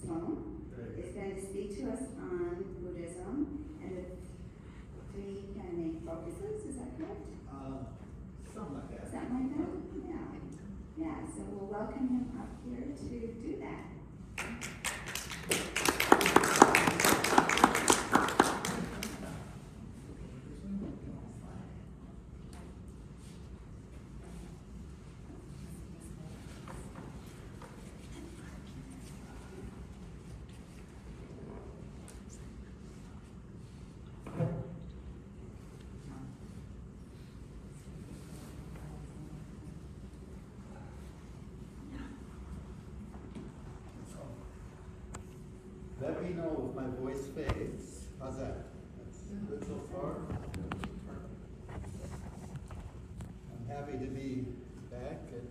Slone is going to speak to us on Buddhism and the three kind of main focuses. Is that correct? Something like that. Something like that? Yeah. Yeah, so we'll welcome him up here to do that. Let me know if my voice fades. How's that? That's good so far. I'm happy to be back at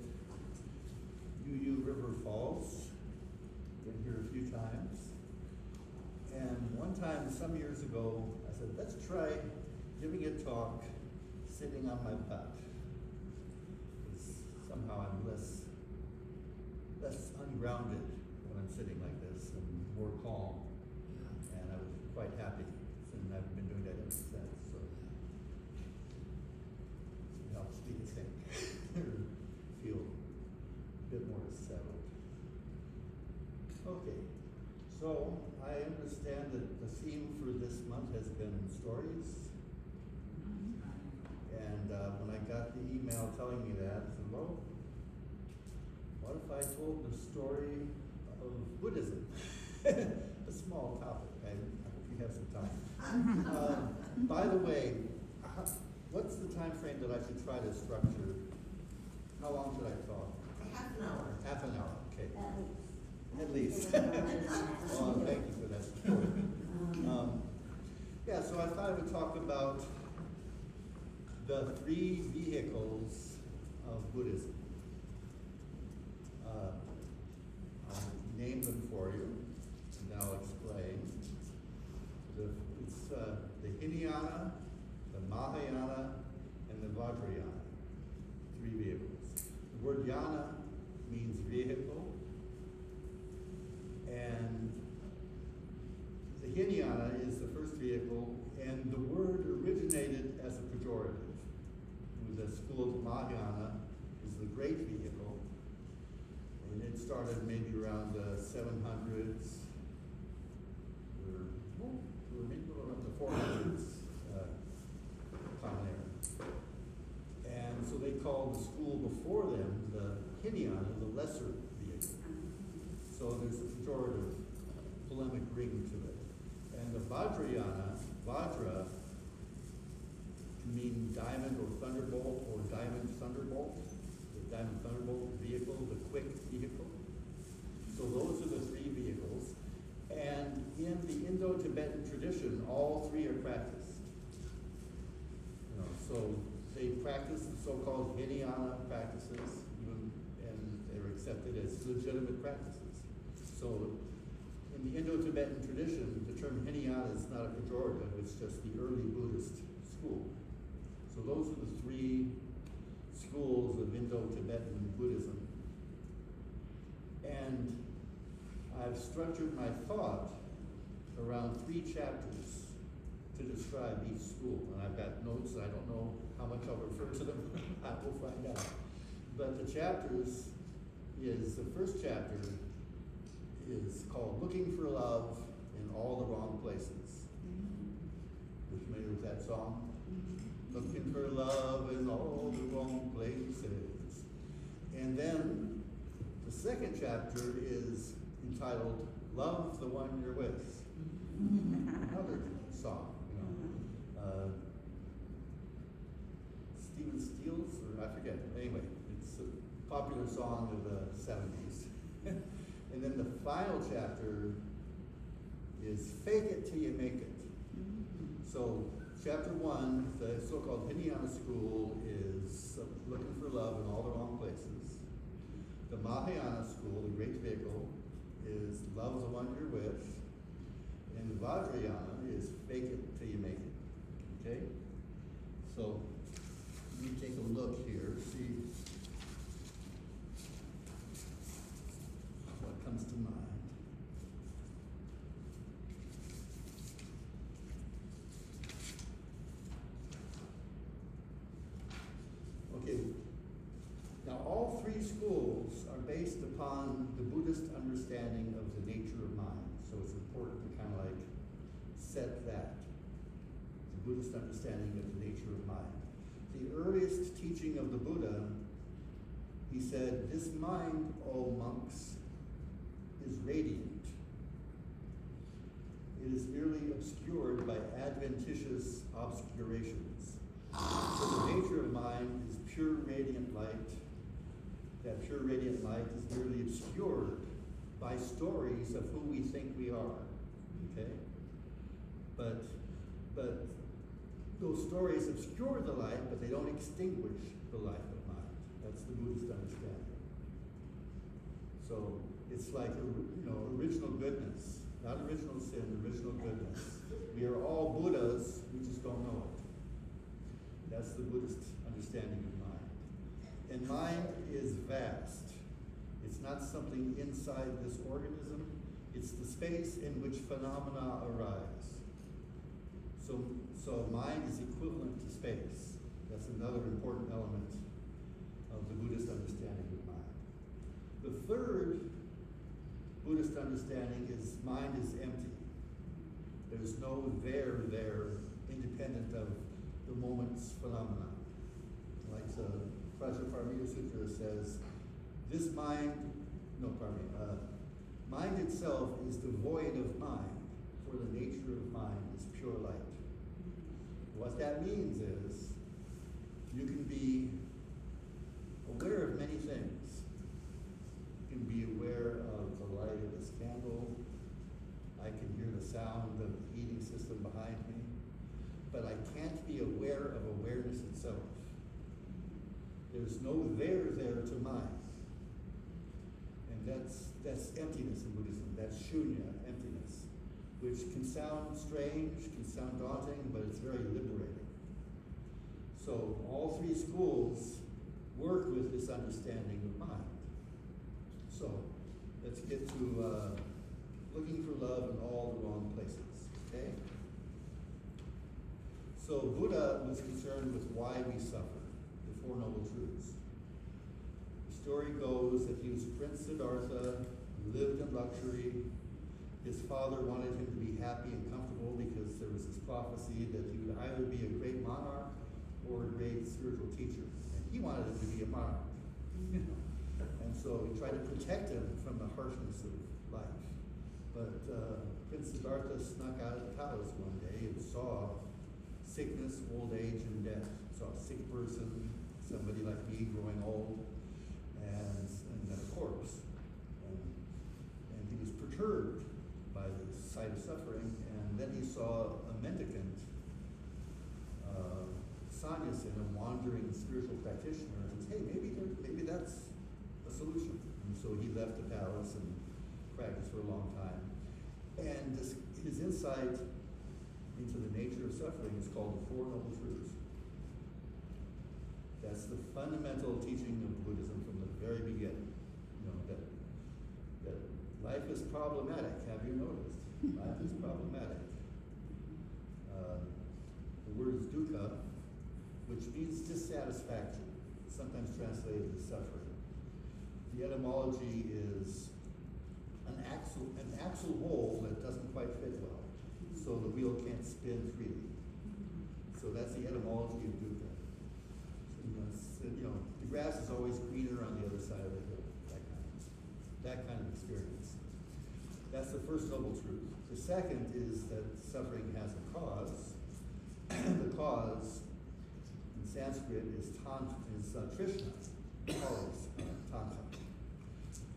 UU River Falls. Been here a few times. And one time, some years ago, I said, let's try giving a talk sitting on my butt. Because somehow I'm less ungrounded when I'm sitting like this and more calm. And I was quite happy, and I've been doing that ever since. So it helps me to think, feel a bit more settled. Okay, so I understand that the theme for this month has been stories. And when I got the email telling me that, I said, well, what if I told the story of Buddhism? A small topic. I hope you have some time. By the way, what's the time frame that I should try to structure? How long should I talk? Half an hour. Half an hour, okay. At least. Oh, thank you for that support. Yeah, so I thought I would talk about the three vehicles of Buddhism. I'll name them for you, and then I'll explain. It's the Hinayana, the Mahayana, and the Vajrayāna. Three vehicles. The word yana means vehicle, and the Hinayana is the first vehicle, and the word originated as a pejorative. The school of Mahayana is the great vehicle, and it started maybe around the 700s, or maybe around the 400s, Common Era. And so they called the school before them the Hinayana, the lesser vehicle. So there's a pejorative polemic ring to it. And the Vajrayāna, Vajra, can mean diamond or thunderbolt or diamond thunderbolt. The diamond thunderbolt vehicle, the quick vehicle. So those are the three vehicles. And in the Indo-Tibetan tradition, all three are practiced. So they practice the so-called Hinayana practices, and they're accepted as legitimate practices. So in the Indo-Tibetan tradition, the term Hinayana is not a pejorative, it's just the early Buddhist school. So those are the three schools of Indo-Tibetan Buddhism. And I've structured my thought around three chapters to describe each school. And I've got notes, I don't know how much I'll refer to them, I will find out. But the chapters the first chapter is called Looking for Love in All the Wrong Places. You're familiar with that song? Looking for love in all the wrong places. And then the second chapter is entitled Love the One You're With. Another song, Stephen Stills, or I forget. Anyway, it's a popular song of the 70s. And then the final chapter is Fake It Till You Make It. So chapter 1, the so-called Hinayana school, is looking for love in all the wrong places. The Mahayana school, the great vehicle, is love the one you're with. And the Vajrayāna is fake it till you make it. Okay? So let me take a look here, see what comes to mind. Buddhist understanding of the nature of mind. So it's important to kind of like set that. The Buddhist understanding of the nature of mind. The earliest teaching of the Buddha, he said, "This mind, O monks, is radiant. It is merely obscured by adventitious obscurations. So the nature of mind is pure radiant light. That pure radiant light is merely obscured by stories of who we think we are." Okay? But those stories obscure the light, but they don't extinguish the light of mind. That's the Buddhist understanding. So it's like original goodness, not original sin, original goodness. We are all Buddhas, we just don't know it. That's the Buddhist understanding of mind. And mind is vast. It's not something inside this organism. It's the space in which phenomena arise. So mind is equivalent to space. That's another important element of the Buddhist understanding of mind. The third Buddhist understanding is mind is empty. There's no there, independent of the moment's phenomena. Like the Vajrayāna Sutra says, mind itself is devoid of mind, for the nature of mind is pure light. What that means is, you can be aware of many things. You can be aware of the light of this candle. I can hear the sound of the heating system behind me. But I can't be aware of awareness itself. There's no there to mind. And that's emptiness in Buddhism. That's shunya, emptiness, which can sound strange, can sound daunting, but it's very liberating. So all three schools work with this understanding of mind. So let's get to looking for love in all the wrong places, okay? So Buddha was concerned with why we suffer, the Four Noble Truths. The story goes that he was Prince Siddhartha, lived in luxury. His father wanted him to be happy and comfortable because there was this prophecy that he would either be a great monarch or a great spiritual teacher. And he wanted him to be a monarch. And so he tried to protect him from the harshness of life. But Prince Siddhartha snuck out of the palace one day and saw sickness, old age, and death. Saw a sick person, somebody like me growing old, and then a corpse. And he was perturbed by the sight of suffering, and then he saw a mendicant, sannyasin, a wandering spiritual practitioner, and said, hey, maybe that's a solution. And so he left the palace and practiced for a long time. And his insight into the nature of suffering is called the Four Noble Truths. That's the fundamental teaching of Buddhism from the very beginning. That life is problematic. Have you noticed? Life is problematic. The word is dukkha, which means dissatisfaction, sometimes translated as suffering. The etymology is an axle hole that doesn't quite fit well, so the wheel can't spin freely. So that's the etymology of dukkha. The grass is always greener on the other side of the hill. That kind of experience. That's the first noble truth. The second is that suffering has a cause. The cause in Sanskrit is Trishna, always Tanha,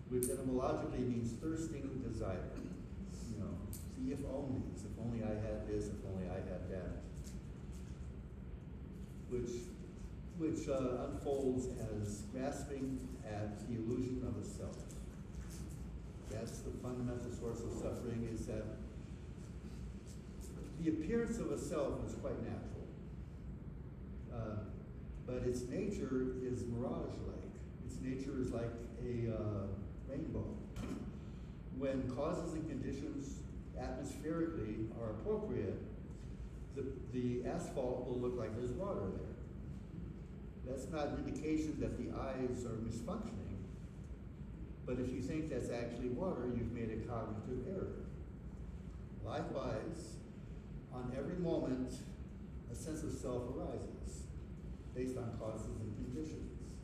which etymologically means thirsting desire. The if only I had this, if only I had that, which unfolds as grasping at the illusion of a self. That's the fundamental source of suffering, is that the appearance of a self is quite natural. But its nature is mirage-like. Its nature is like a rainbow. When causes and conditions atmospherically are appropriate, the asphalt will look like there's water there. That's not an indication that the eyes are misfunctioning. But if you think that's actually water, you've made a cognitive error. Likewise, on every moment, a sense of self arises based on causes and conditions.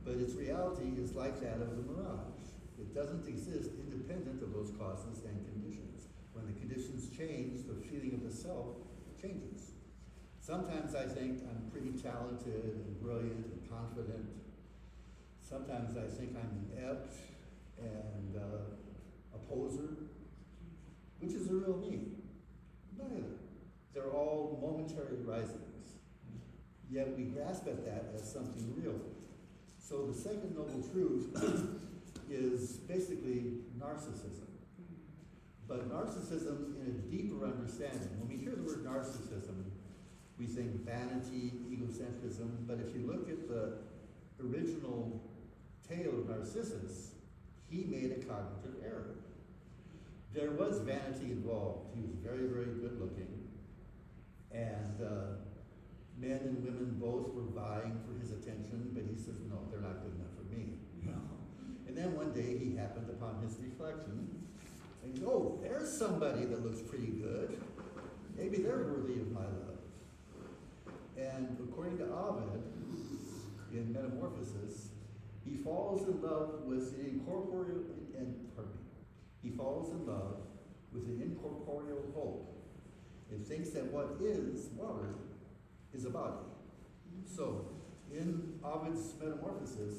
But its reality is like that of the mirage. It doesn't exist independent of those causes and conditions. When the conditions change, the feeling of the self changes. Sometimes I think I'm pretty talented and brilliant and confident. Sometimes I think I'm inept and a poser. Which is the real me? Neither. They're all momentary risings. Yet we grasp at that as something real. So the second noble truth is basically narcissism. But narcissism in a deeper understanding. When we hear the word narcissism, we think vanity, egocentrism, but if you look at the original tale of Narcissus, he made a cognitive error. There was vanity involved. He was very, very good looking. And men and women both were vying for his attention, but he says, no, they're not good enough for me. And then one day he happened upon his reflection, and he goes, oh, there's somebody that looks pretty good. Maybe they're worthy of my love. And according to Ovid, in Metamorphosis, he falls in love with the incorporeal, he falls in love with an incorporeal hope and thinks that what is water is a body. So, in Ovid's Metamorphosis,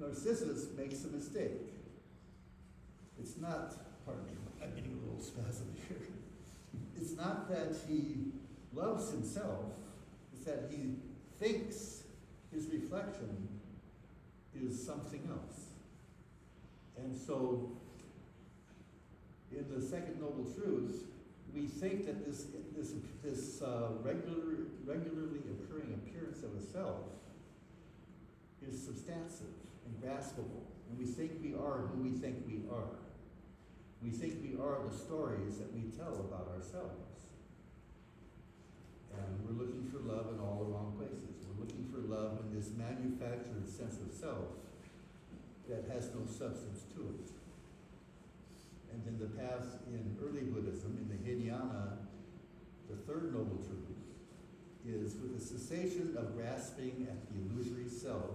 Narcissus makes a mistake. It's not, pardon me, I'm getting a little spasm here. It's not that he loves himself, it's that he thinks his reflection is something else. And so, in the second noble truth, we think that this regularly occurring appearance of a self is substantive and graspable, and we think we are who we think we are. We think we are the stories that we tell about ourselves. And we're looking for love in all the wrong places. We're looking for love in this manufactured sense of self that has no substance to it. And then the path in early Buddhism, in the Hinayana, the third noble truth, is with the cessation of grasping at the illusory self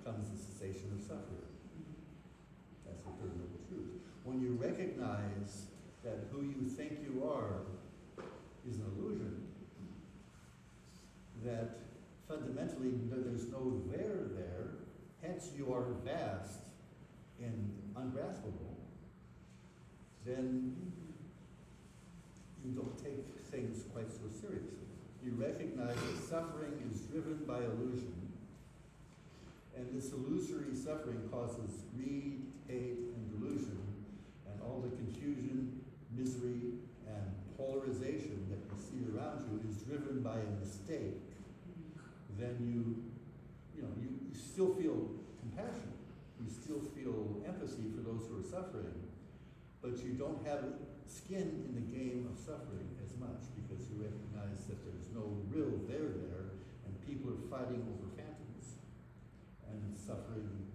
comes the cessation of suffering. That's the third noble truth. When you recognize that who you think you are is an illusion, that fundamentally there's no there, hence you are vast and ungraspable, then you don't take things quite so seriously. You recognize that suffering is driven by illusion, and this illusory suffering causes greed, hate, and delusion, and all the confusion, misery, and polarization that you see around you is driven by a mistake. Then you still feel compassion, you still feel empathy for those who are suffering, but you don't have skin in the game of suffering as much because you recognize that there's no real there, and people are fighting over phantoms, and suffering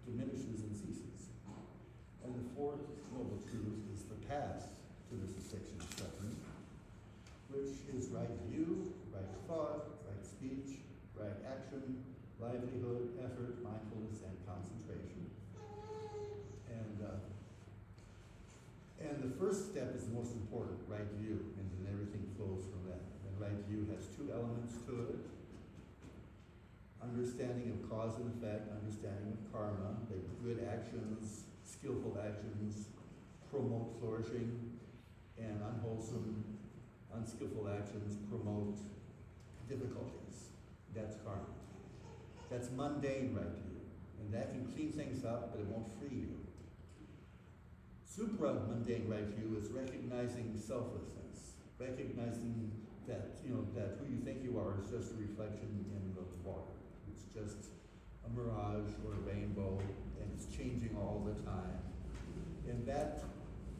diminishes and ceases. And the fourth noble truth is the path to the cessation of suffering, which is right view, right thought, right speech, right action, livelihood, effort, mindfulness, and concentration. And the first step is the most important, right view, and then everything flows from that. And right view has two elements to it. Understanding of cause and effect, understanding of karma, that good actions, skillful actions promote flourishing, and unwholesome, unskillful actions promote difficulties. That's karma. That's mundane right view, and that can clean things up, but it won't free you. Supra-mundane right view is recognizing selflessness, recognizing that that who you think you are is just a reflection in the water. It's just a mirage or a rainbow, and it's changing all the time. And that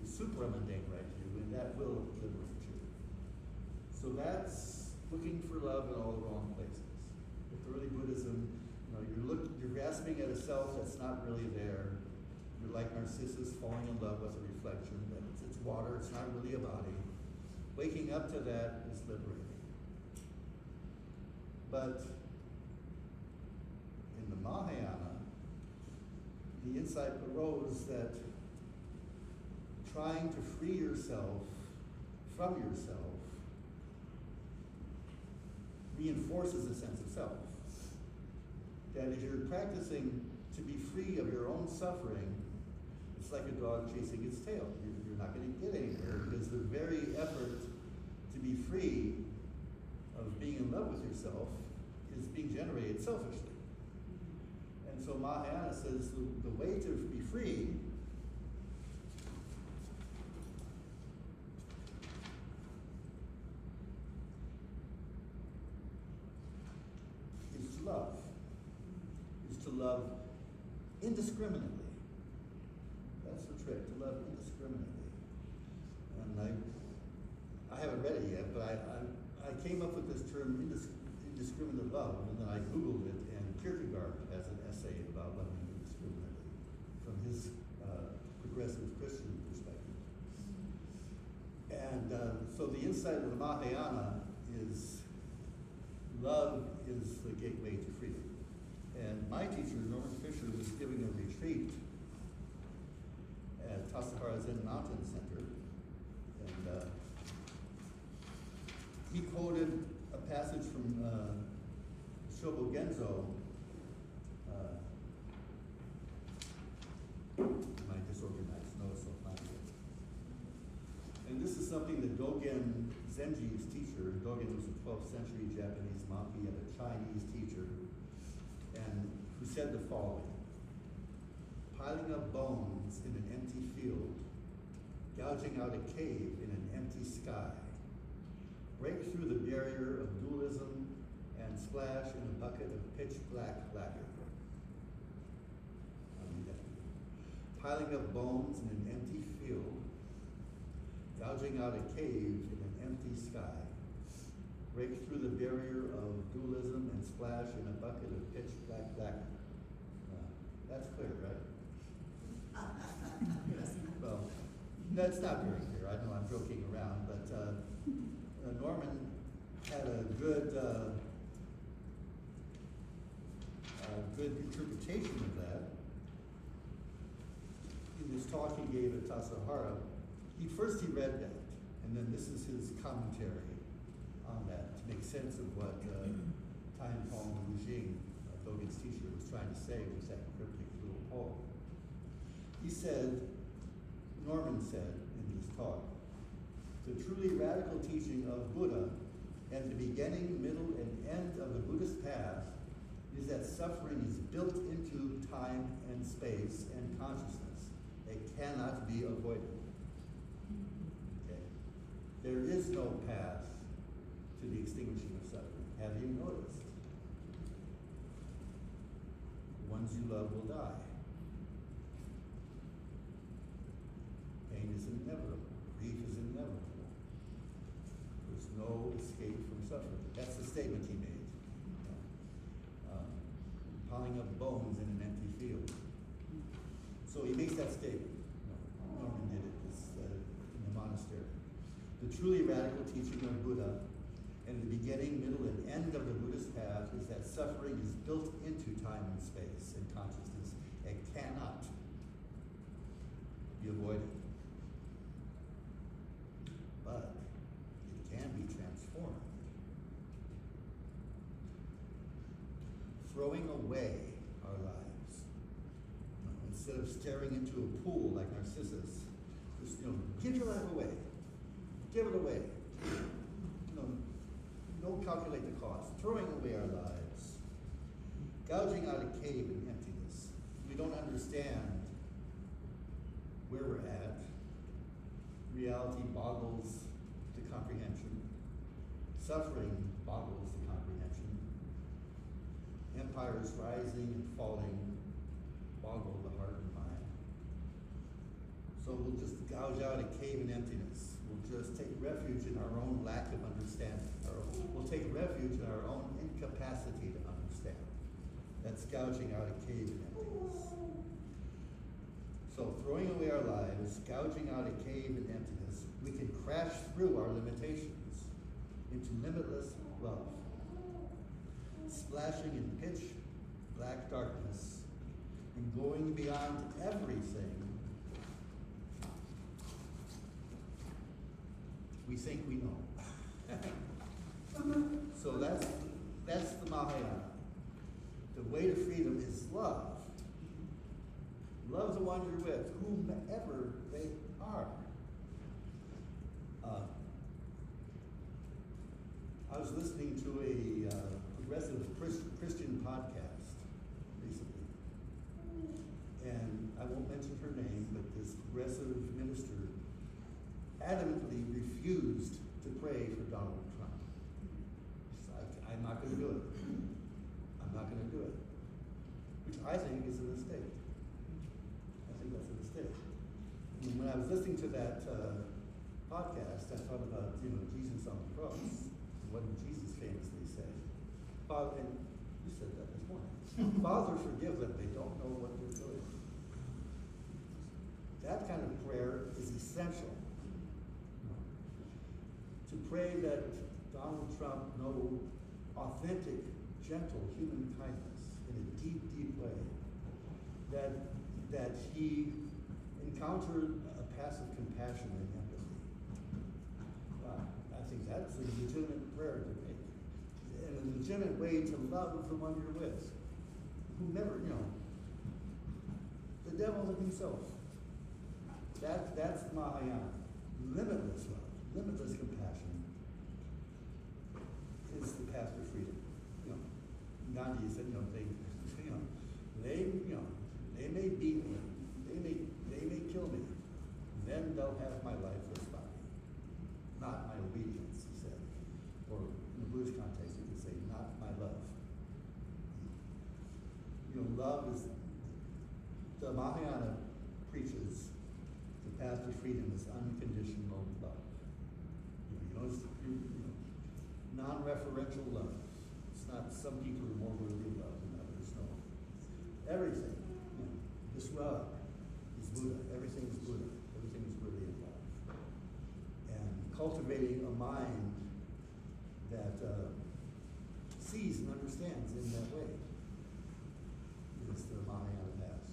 is supra-mundane right view, and that will liberate you. So that's looking for love in all the wrong places. With early Buddhism, you're grasping at a self that's not really there. You're like Narcissus falling in love with a reflection. That it's water, it's not really a body. Waking up to that is liberating. But in the Mahayana, the insight arose that trying to free yourself from yourself reinforces a sense of self. That if you're practicing to be free of your own suffering, it's like a dog chasing its tail. You're not going to get anywhere because the very effort to be free of being in love with yourself is being generated selfishly. And so Mahayana says the way to be free is to love. Is to love indiscriminately. That's the trick, to love indiscriminately. And I haven't read it yet, but I came up with this term indiscriminate love, and then I Googled it, and Kierkegaard has an essay about loving indiscriminately from his progressive Christian perspective. And so the insight of the Mahayana is love is the gateway to freedom. And my teacher, Norman Fisher, was giving a retreat at Tassajara Zen Mountain Center, and he quoted a passage from Shobo Genzo. My disorganized notes will find it. And this is something that Dogen Zenji's teacher, Dogen was a 12th century Japanese monk, he had a Chinese teacher, and who said the following: piling up bones in an empty field, gouging out a cave in an empty sky, break through the barrier of dualism and splash in a bucket of pitch black lacquer. Piling up bones in an empty field, gouging out a cave in an empty sky, break through the barrier of dualism and splash in a bucket of pitch black lacquer. That's clear, right? Well, that's not very clear. I know I'm joking around, but Norman had a good interpretation of that. In this talk he gave at Tassajara, he read that, and then this is his commentary on that to make sense of what Time Pong Wu Jing, Dogen's teacher, was trying to say with that cryptic little poem. He said, Norman said in his talk, the truly radical teaching of Buddha and the beginning, middle, and end of the Buddhist path is that suffering is built into time and space and consciousness. It cannot be avoided. Okay? There is no path to the extinguishing of suffering. Have you noticed? The ones you love will die. Pain is inevitable. Grief is inevitable. There's no escape from suffering. That's the statement he made. Piling up bones in an empty field. So he makes that statement. Norman did it in the monastery. The truly radical teaching of Buddha and the beginning, middle, and end of the Buddhist path is that suffering is built into time and space and consciousness. It cannot be avoided. But it can be transformed. Throwing away our lives. Instead of staring into a pool like Narcissus, just, give your life away. Give it away. Don't calculate the cost. Throwing away our lives. Gouging out a cave in emptiness. We don't understand where we're at. Reality boggles the comprehension. Suffering boggles the comprehension. Empires rising and falling boggle the heart and mind. So we'll just gouge out a cave in emptiness. We'll just take refuge in our own lack of understanding. We'll take refuge in our own incapacity to understand. That's gouging out a cave in emptiness. So throwing away our lives, gouging out a cave in emptiness, we can crash through our limitations into limitless love. Splashing in pitch black darkness and going beyond everything we think we know. So that's the Mahayana. The way to freedom is love. Love the one you're with, whomever they are. I was listening to a progressive Christian podcast recently, and I won't mention her name, but this progressive minister adamantly refused to pray for Donald Trump. She's like, I'm not going to do it. I'm not going to do it. Which I think is a mistake. I think that's a mistake. And when I was listening to that podcast, I thought about, Jesus on the cross. What did Jesus famously say? Father, and you said that this morning. Father, forgive them. They don't know what they're doing. That kind of prayer is essential. To pray that Donald Trump know authentic, gentle human kindness in a deep, deep way. That he encountered a passive compassion and empathy. I think that's a legitimate prayer to make. And a legitimate way to love the one you're with. Who never, the devil himself. That's the Mahayana. Limitless love, limitless compassion is the path to freedom. Gandhi said, they may beat me, they may kill me, then they'll have my lifeless body, not my obedience, he said. Or in the Buddhist context, you could say, not my love. Love is, the Mahayana preaches the path to freedom is unconditional love. Non-referential love. It's not some people are more worthy of love than others. No. Everything. This rug is Buddha. Everything is Buddha. Everything is worthy of love. And cultivating a mind that sees and understands in that way is the Mahayana path.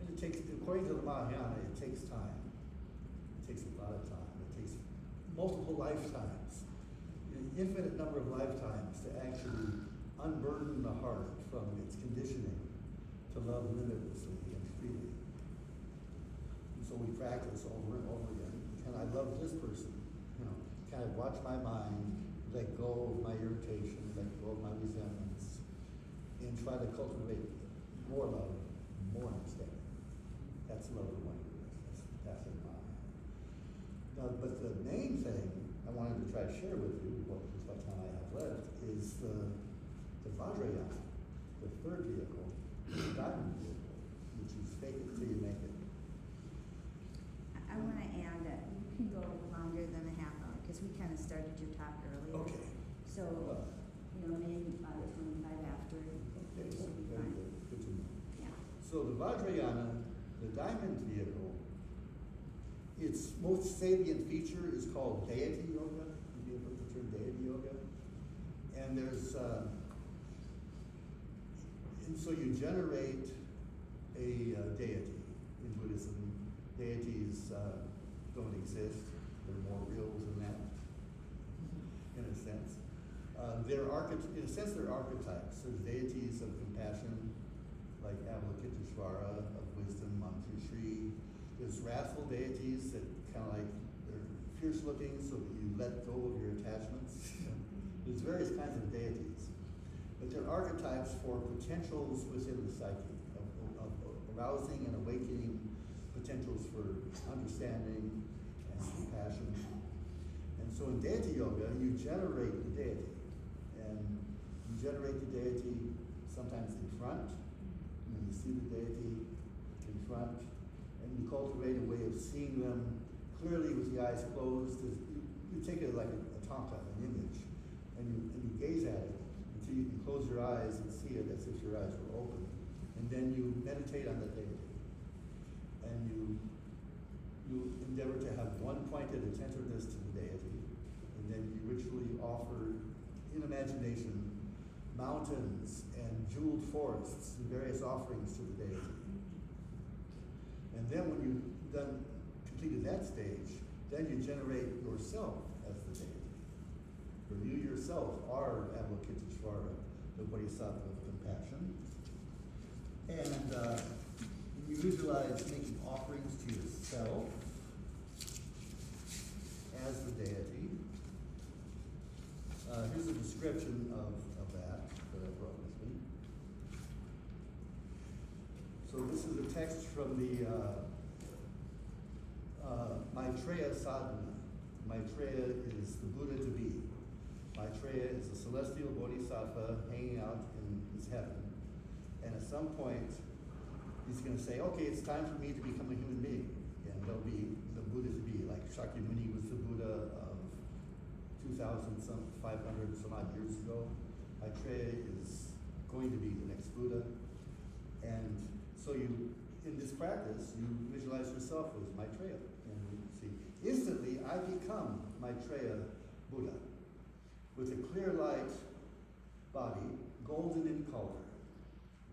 And it takes, according to the Mahayana, it takes time. It takes a lot of time. It takes multiple lifetimes. An infinite number of lifetimes to actually unburden the heart from its conditioning to love limitlessly and freely. And so we practice over and over again. Can I love this person? Can I watch my mind, let go of my irritation, let go of my resentments, and try to cultivate more love, more understanding. That's love of one. That's the mind. Now, but the main thing I wanted to try to share with you, what time I have left, is the Vajrayāna, the third vehicle, the diamond vehicle, which is fake it till you make it. I want to add that you can go longer than a half hour, because we kind of started your talk earlier. Okay. So, maybe about 25 after, Okay, it should be very fine. good. Good to know. Yeah. So the Vajrayāna, the diamond vehicle, its most salient feature is called deity yoga. Have you heard the term deity yoga? And there's, and so you generate a deity in Buddhism. Deities don't exist. They're more real than that, in a sense. In a sense, they're archetypes. There's deities of compassion, like Avalokiteshvara, of wisdom, Manjushri. There's wrathful deities that kind of like, they're fierce looking so that you let go of your attachments. There's various kinds of deities. But they're archetypes for potentials within the psyche, of arousing and awakening potentials for understanding and compassion. And so in deity yoga, you generate the deity. And you generate the deity sometimes in front, when you see the deity in front, and you cultivate a way of seeing them clearly with the eyes closed. You take it like a thangka, an image, and you gaze at it So you can close your eyes and see it as if your eyes were open. And then you meditate on the deity. And you endeavor to have one-pointed attentiveness to the deity. And then you ritually offer, in imagination, mountains and jeweled forests and various offerings to the deity. And then when you've completed that stage, then you generate yourself as the deity. For you yourself are Avalokiteshvara, the Bodhisattva of compassion. And you visualize making offerings to yourself as the deity. Here's a description of that I brought with me. So this is a text from the Maitreya Sadhana. Maitreya is the Buddha to be. Maitreya is a celestial bodhisattva hanging out in his heaven. And at some point, he's going to say, okay, it's time for me to become a human being. And there'll be the Buddha to be, like Shakyamuni was the Buddha of 2,500 some odd years ago. Maitreya is going to be the next Buddha. And so you, in this practice, you visualize yourself as Maitreya. And you see, instantly I become Maitreya Buddha with a clear light body, golden in color.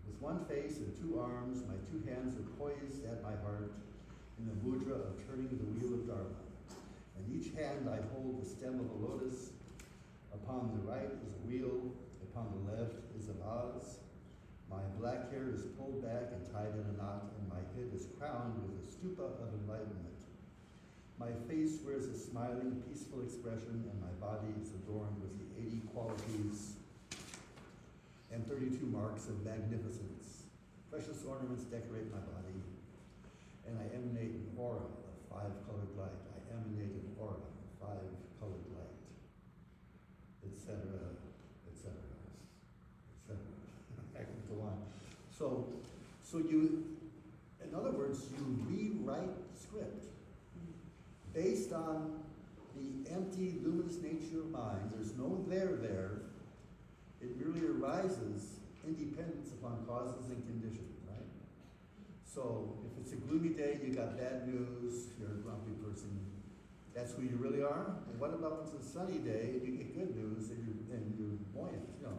With one face and two arms, my two hands are poised at my heart in the mudra of turning the wheel of Dharma. In each hand I hold the stem of a lotus. Upon the right is a wheel, upon the left is a vase. My black hair is pulled back and tied in a knot, and my head is crowned with a stupa of enlightenment. My face wears a smiling, peaceful expression, and my body is adorned with the 80 qualities and 32 marks of magnificence. Precious ornaments decorate my body, and I emanate an aura of 5-colored light. I emanate an aura of 5-colored light, etc., etc., etc. I can go on. So you, in other words, you rewrite the script based on the empty, luminous nature of mind. There's no there. It merely arises independence upon causes and conditions, right? So if it's a gloomy day, you got bad news, you're a grumpy person. That's who you really are. And what about when it's a sunny day and you get good news and you're buoyant, you know?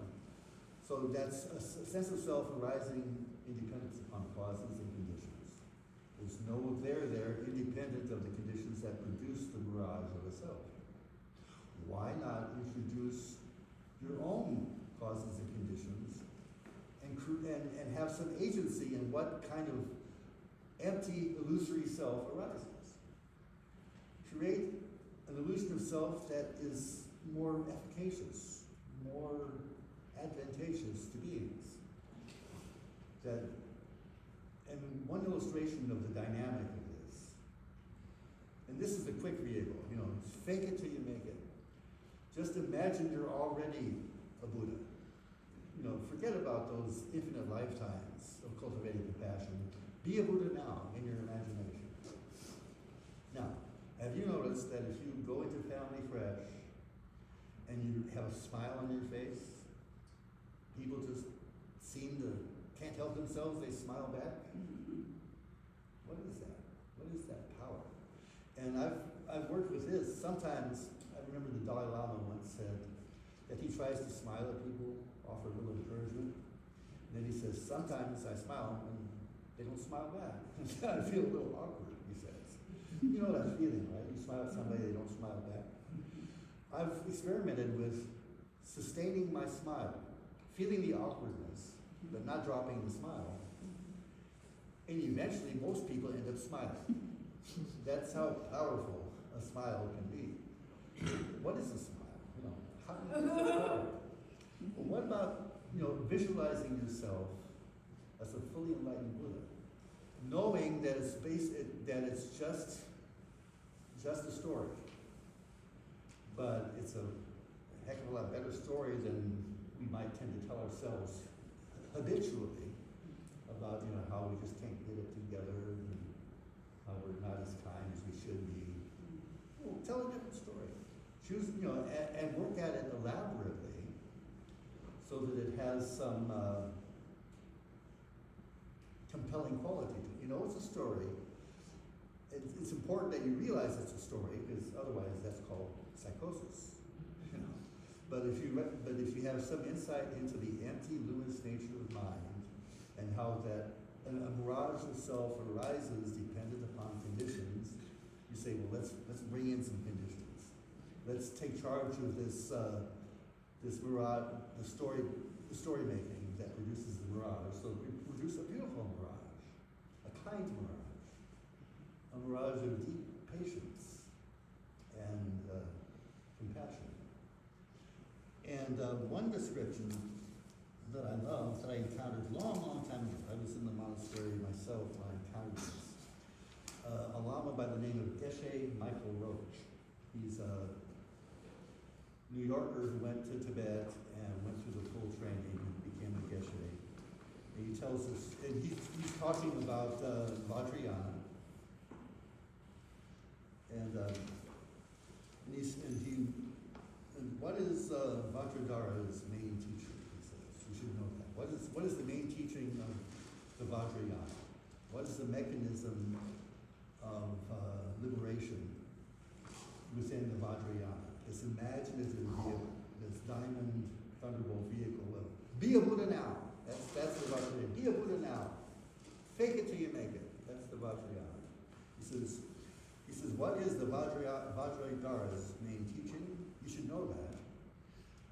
So that's a sense of self arising independence upon causes and conditions. There's no there independent of the conditions that produce the mirage of a self. Why not introduce your own causes and conditions and have some agency in what kind of empty, illusory self arises? Create an illusion of self that is more efficacious, more advantageous to beings. And one illustration of the dynamic of this, and this is a quick vehicle, you know, fake it till you make it. Just imagine you're already a Buddha. You know, forget about those infinite lifetimes of cultivating compassion. Be a Buddha now in your imagination. Now, have you noticed that if you go into Family Fresh and you have a smile on your face, people just can't help themselves, they smile back? What is that? What is that power? And I've worked with this. Sometimes, I remember the Dalai Lama once said that he tries to smile at people, offer a little encouragement. And then he says, sometimes I smile and they don't smile back. I feel a little awkward, he says. You know that feeling, right? You smile at somebody, they don't smile back. I've experimented with sustaining my smile, feeling the awkwardness, but not dropping the smile. And eventually, most people end up smiling. That's how powerful a smile can be. What is a smile? You know, how do you get that power? Well, what about, you know, visualizing yourself as a fully enlightened Buddha, knowing that it's just a story, but it's a heck of a lot better story than we might tend to tell ourselves habitually about, you know, how we just can't get it together and how we're not as kind as we should be. Well, tell a different story. Choose, you know, and work at it elaborately so so that it has some compelling quality to it. You know, it's a story. It's important that you realize it's a story, because otherwise that's called psychosis. You know? But if you have some insight into the anti-Lewis nature of mind, and how that a mirage of self arises dependent upon conditions, you say, well, let's bring in some conditions. Let's take charge of this mirage, the story making that produces the mirage. So we produce a beautiful mirage, a kind mirage, a mirage of deep patience and compassion. And one description that I love, that I encountered a long time ago, I was in the monastery myself when I encountered this, a lama by the name of Geshe Michael Roach. He's a New Yorker who went to Tibet and went through the full training and became a Geshe. And he tells us, and he's talking about Vajrayāna. And what is Vajradhara's main teaching? He says you should know that. What is the main teaching of the Vajrayāna? What is the mechanism of liberation within the Vajrayāna? This imaginative vehicle, this diamond thunderbolt vehicle of be a Buddha now. That's the Vajrayāna. Be a Buddha now. Fake it till you make it. That's the Vajrayāna. He says, what is the Vajradhara's main teaching? You should know that.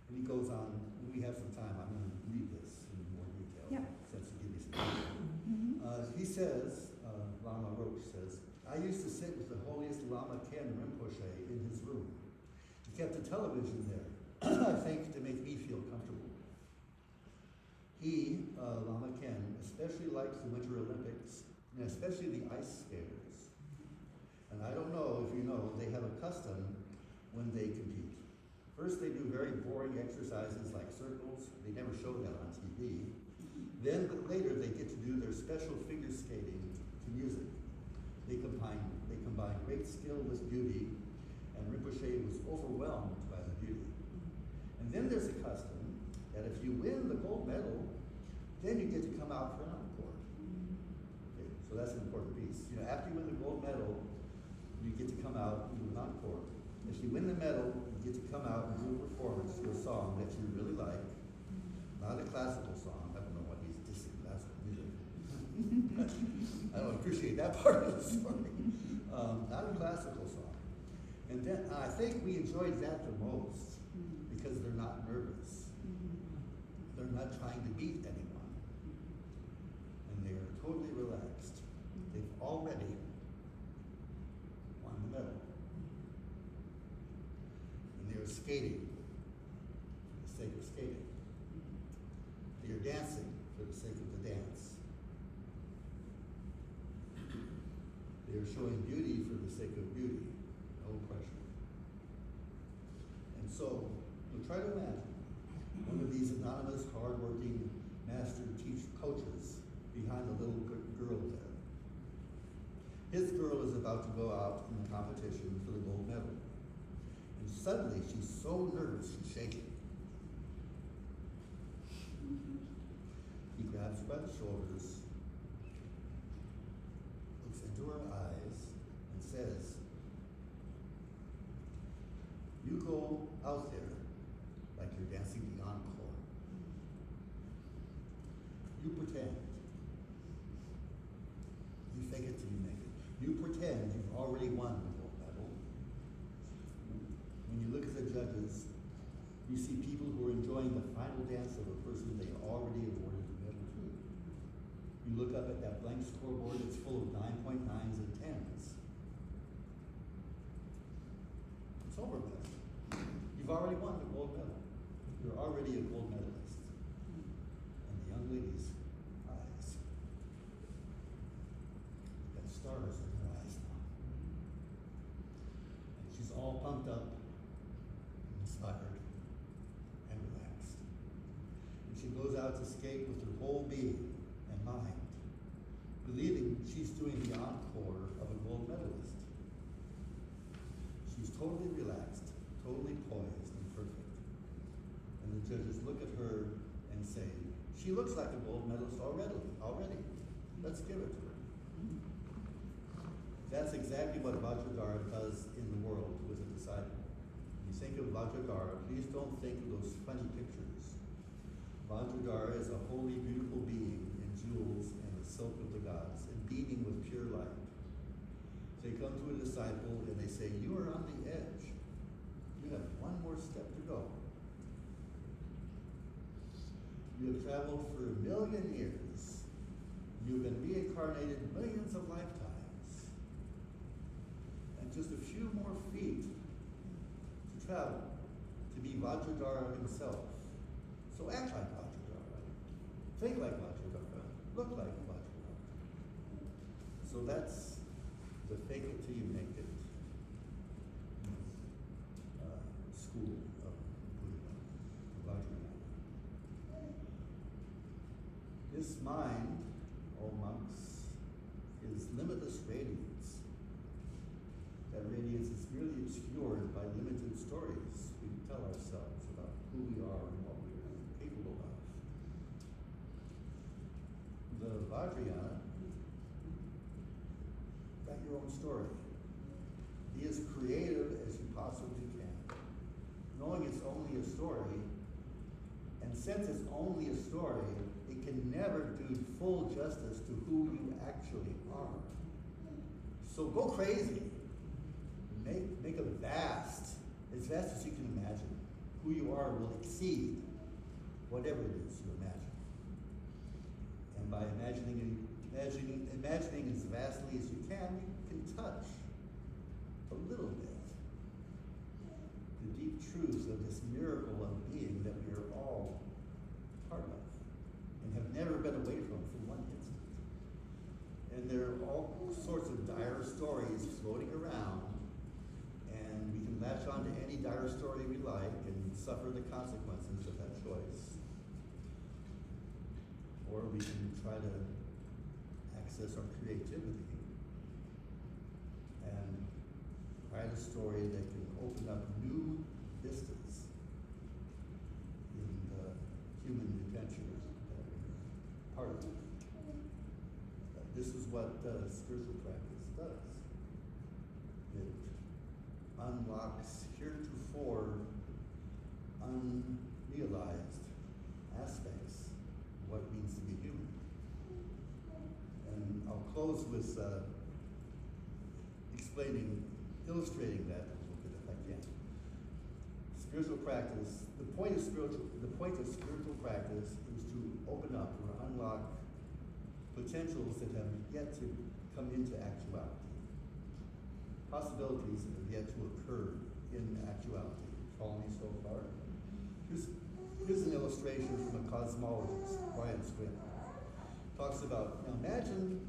And he goes on, when we have some time, I'm going to read this in more detail, Yeah. since you give me some time. He says, Lama Roach says, I used to sit with the holiest Lama Ken Rinpoche in his room. He kept a television there, I think, to make me feel comfortable. He, Lama Ken, especially likes the Winter Olympics, and especially the ice skaters. And I don't know if you know, they have a custom when they compete. First, they do very boring exercises like circles. They never show that on TV. Then later, they get to do their special figure skating to music. They combine great skill with beauty, and Rinpoche was overwhelmed by the beauty. And then there's a custom that if you win the gold medal, then you get to come out for an encore. Okay, so that's an important piece. You know, after you win the gold medal, you get to come out and do an encore. If you win the medal, you get to come out and do a performance to a song that you really like. Not a classical song. I don't know what he's dissing classical music. I don't appreciate that part of the story. Not a classical song. And then I think we enjoyed that the most because they're not nervous. They're not trying to beat anyone. And they are totally relaxed. They've already won the medal. And they're skating for the sake of skating. They are dancing for the sake of the dance. They are showing beauty for the sake of beauty, no pressure. And so, you'll try to imagine one of these anonymous, hardworking master coaches behind the little girl there. His girl is about to go out in the competition for the gold medal. And suddenly, she's so nervous, she's shaking. He grabs her by the shoulders, looks into her eyes, and says, you go out there like you're dancing the encore. You pretend. You fake it till you make it. You pretend you've already won the gold medal. When you look at the judges, you see people who are enjoying the final dance of a person they already awarded the medal to. You look up at that blank scoreboard, it's full of 9.9s and 10s. It's over with. You've already won the gold medal. You're already a gold medalist. And the young lady's eyes, got stars in her eyes now. And she's all pumped up, inspired, and relaxed. And she goes out to skate with her whole being and mind, believing she's doing the encore of a gold medalist. She's totally relaxed, totally poised and perfect. And the judges look at her and say, she looks like a gold medalist already. Let's give it to her. That's exactly what Vajrayāna does in the world with a disciple. When you think of Vajrayāna, please don't think of those funny pictures. Vajrayāna is a holy, beautiful being in jewels and the silk of the gods, and beaming with pure light. They come to a disciple and they say, you are on the edge. You have one more step to go. You have traveled for 1 million years. You've been reincarnated millions of lifetimes. And just a few more feet to travel to be Vajrayāna himself. So act like Vajrayāna. Think like Vajrayāna. Look like Vajrayāna. So that's the fake it till you make it school of Buddhism, Vajrayāna. This mind, O monks, is limitless radiance. That radiance is merely obscured by limited stories we tell ourselves about who we are and what we are capable of. The Vajrayāna, write your own story. Be as creative as you possibly can. Knowing it's only a story, and since it's only a story, it can never do full justice to who you actually are. So go crazy. Make a vast, as vast as you can imagine. Who you are will exceed whatever it is you imagine. And by imagining as vastly as you can touch a little bit the deep truths of this miracle of being that we are all part of and have never been away from for one instant. And there are all sorts of dire stories floating around, and we can latch on to any dire story we like and suffer the consequences of that choice. Or we can try to access our creativity and write a story that can open up new vistas in the human adventure that we're part of. This is what spiritual practice does. It unlocks heretofore unrealized aspects of what it means to be human. And I'll close with illustrating that a little bit if I can. Spiritual practice, the point of spiritual practice is to open up or unlock potentials that have yet to come into actuality. Possibilities that have yet to occur in actuality. Follow me so far? Here's an illustration from a cosmologist, Brian Squint. Talks about, now imagine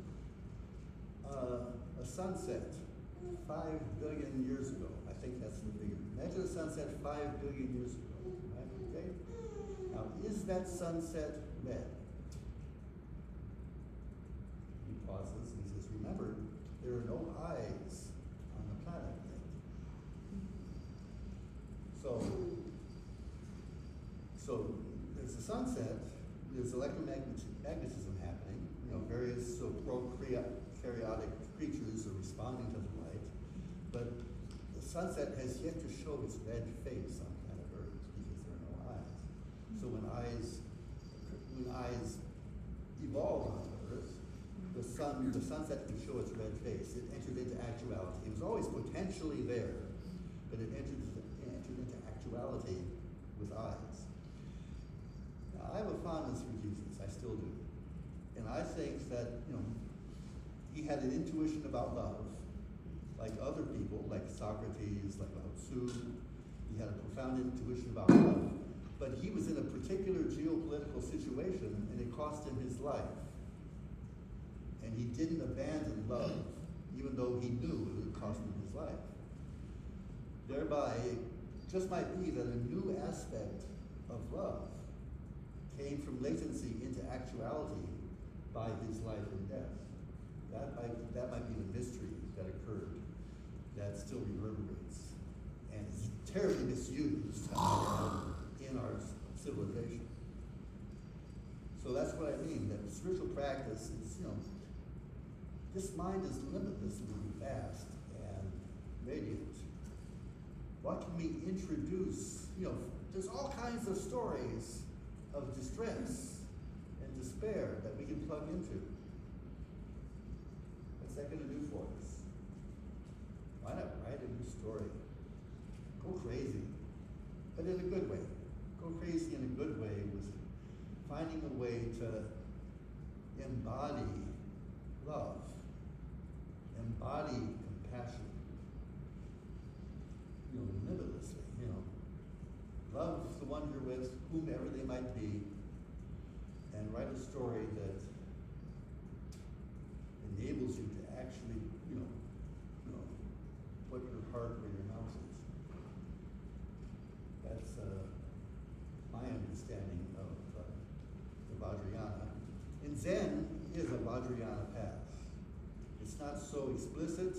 a sunset 5 billion years ago. I think that's the figure. Imagine a sunset 5 billion years ago. Right? Okay? Now, is that sunset red? He pauses and he says, remember, there are no eyes on the planet yet. So there's a sunset, there's electromagnetism happening, various prokaryotic creatures are responding to the light, but the sunset has yet to show its red face on planet Earth because there are no eyes. So when eyes evolved on Earth, the sunset can show its red face. It entered into actuality. It was always potentially there, but it entered into actuality with eyes. Now, I have a fondness for Jesus. I still do. And I think that, he had an intuition about love, like other people, like Socrates, like Lao Tzu. He had a profound intuition about love. But he was in a particular geopolitical situation, and it cost him his life. And he didn't abandon love, even though he knew it would cost him his life. Thereby, it just might be that a new aspect of love came from latency into actuality by his life and death. That might be the mystery that occurred that still reverberates and is terribly misused in our civilization. So that's what I mean, that spiritual practice is, this mind is limitlessly vast and radiant. What can we introduce? There's all kinds of stories of distress and despair that we can plug into. What's that going to do for us? Why not write a new story? Go crazy, but in a good way. Go crazy in a good way with finding a way to embody love, embody compassion, limitlessly, love the one you're with, whomever they might be, and write a story that enables you to actually, put your heart where your mouth is. That's my understanding of the Vajrayāna. And Zen is a Vajrayāna path. It's not so explicit,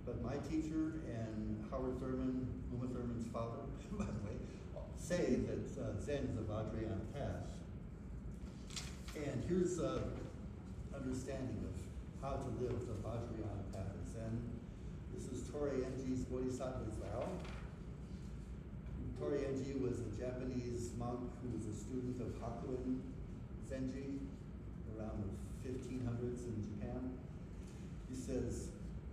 but my teacher and Howard Thurman, Uma Thurman's father, by the way, say that Zen is a Vajrayāna path. And here's an understanding of how to live the Vajrayāna path of Zen. This is Torienji's Bodhisattva's vow. Torienji was a Japanese monk who was a student of Hakuin Zenji around the 1500s in Japan. He says,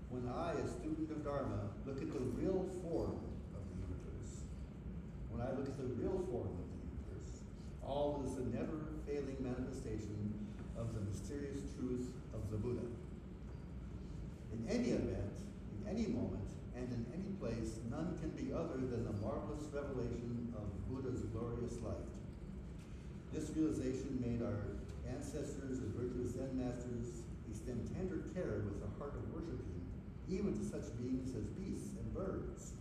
when I, a student of Dharma, look at the real form of the universe, when I look at the real form of the universe, all is a never-failing manifestation of the mysterious truth of the Buddha. In any event, in any moment, and in any place, none can be other than the marvelous revelation of Buddha's glorious light. This realization made our ancestors and virtuous Zen masters extend tender care with the heart of worshiping, even to such beings as beasts and birds.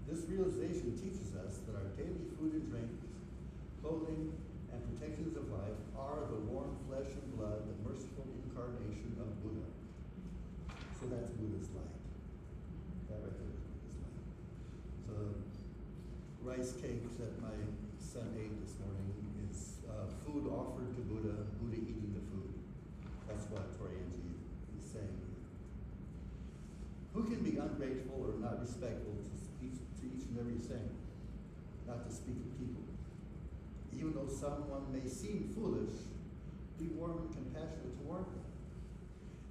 This realization teaches us that our daily food and drink, clothing, and protections of life are the warm flesh and blood, the merciful incarnation of Buddha. So that's Buddha's light. That right there is Buddha's light. So rice cake that my son ate this morning is food offered to Buddha, Buddha eating the food. That's what Torienji is saying. Who can be ungrateful or not respectful to each and every thing, not to speak of people? Even though someone may seem foolish, be warm and compassionate toward them.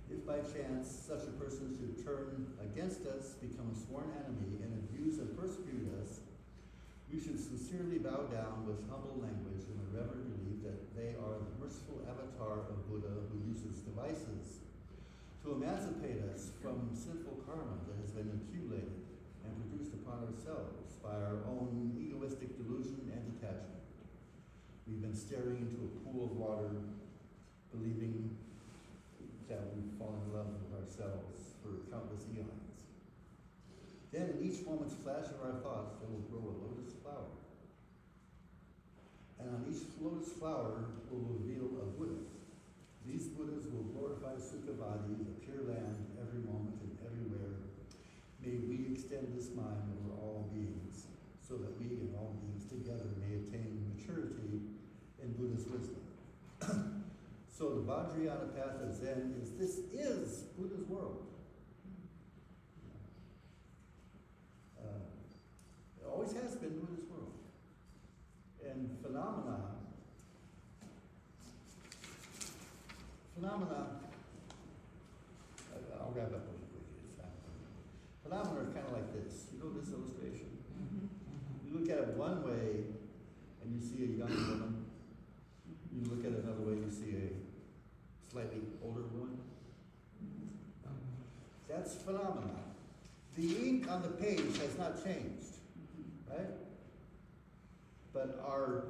If by chance such a person should turn against us, become a sworn enemy, and abuse and persecute us, we should sincerely bow down with humble language in the reverent belief that they are the merciful avatar of Buddha who uses devices to emancipate us from sinful karma that has been accumulated and produced upon ourselves by our own egoistic delusion and detachment. We've been staring into a pool of water, believing that we've fallen in love with ourselves for countless eons. Then in each moment's flash of our thoughts, there will grow a lotus flower. And on each lotus flower will reveal a Buddha. These Buddhas will glorify Sukhavati, the pure land, every moment and everywhere. May we extend this mind over all beings, so that we and all beings together may attain maturity in Buddha's wisdom. So the Vajrayāna path of Zen this is Buddha's world. It always has been Buddha's world. And phenomena, I'll wrap up really quickly. Phenomena are kind of like this. You know this illustration? You look at it one way and you see a young woman. You look at it another way, you see a slightly older woman. That's phenomena. The ink on the page has not changed, right? But our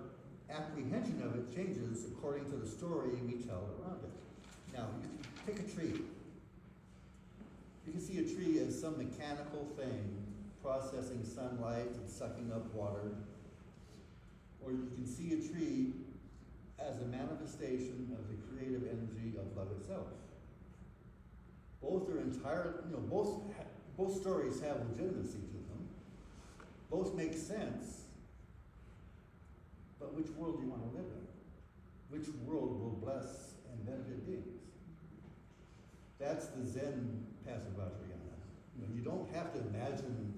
apprehension of it changes according to the story we tell around it. Now, you can pick a tree. You can see a tree as some mechanical thing processing sunlight and sucking up water. Or you can see a tree as a manifestation of the creative energy of love itself. Both are both stories have legitimacy to them. Both make sense. But which world do you want to live in? which world will bless and benefit beings? That's the Zen path of Vajrayāna. You don't have to imagine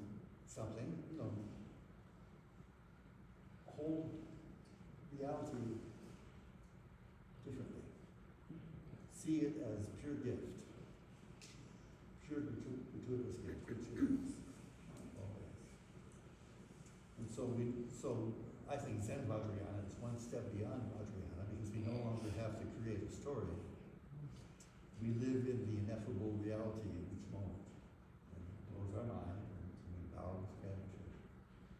something, hold reality differently. See it as pure gift, pure gratuitous gift, which it is always. And so I think Zen Vajrayāna is one step beyond Vajrayāna because we no longer have to create a story. We live in the ineffable reality of each moment. And it blows our mind, and we bow with gratitude.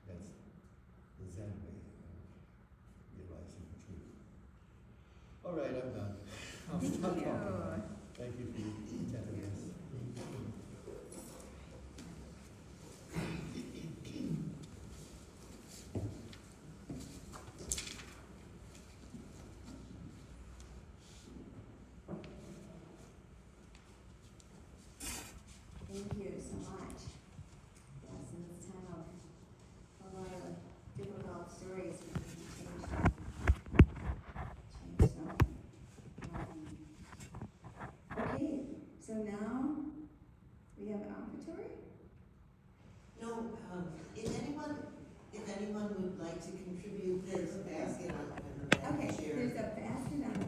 That's the Zen way of realizing the truth. All right, I'm done. I'll stop talking now. Thank you for your attentiveness. Thank you so much. Yes, in this time of a lot of difficult stories, we need to change something. Okay, so now we have offertory. No, if anyone would like to contribute, there's a basket on the back Okay, chair. there's a basket on the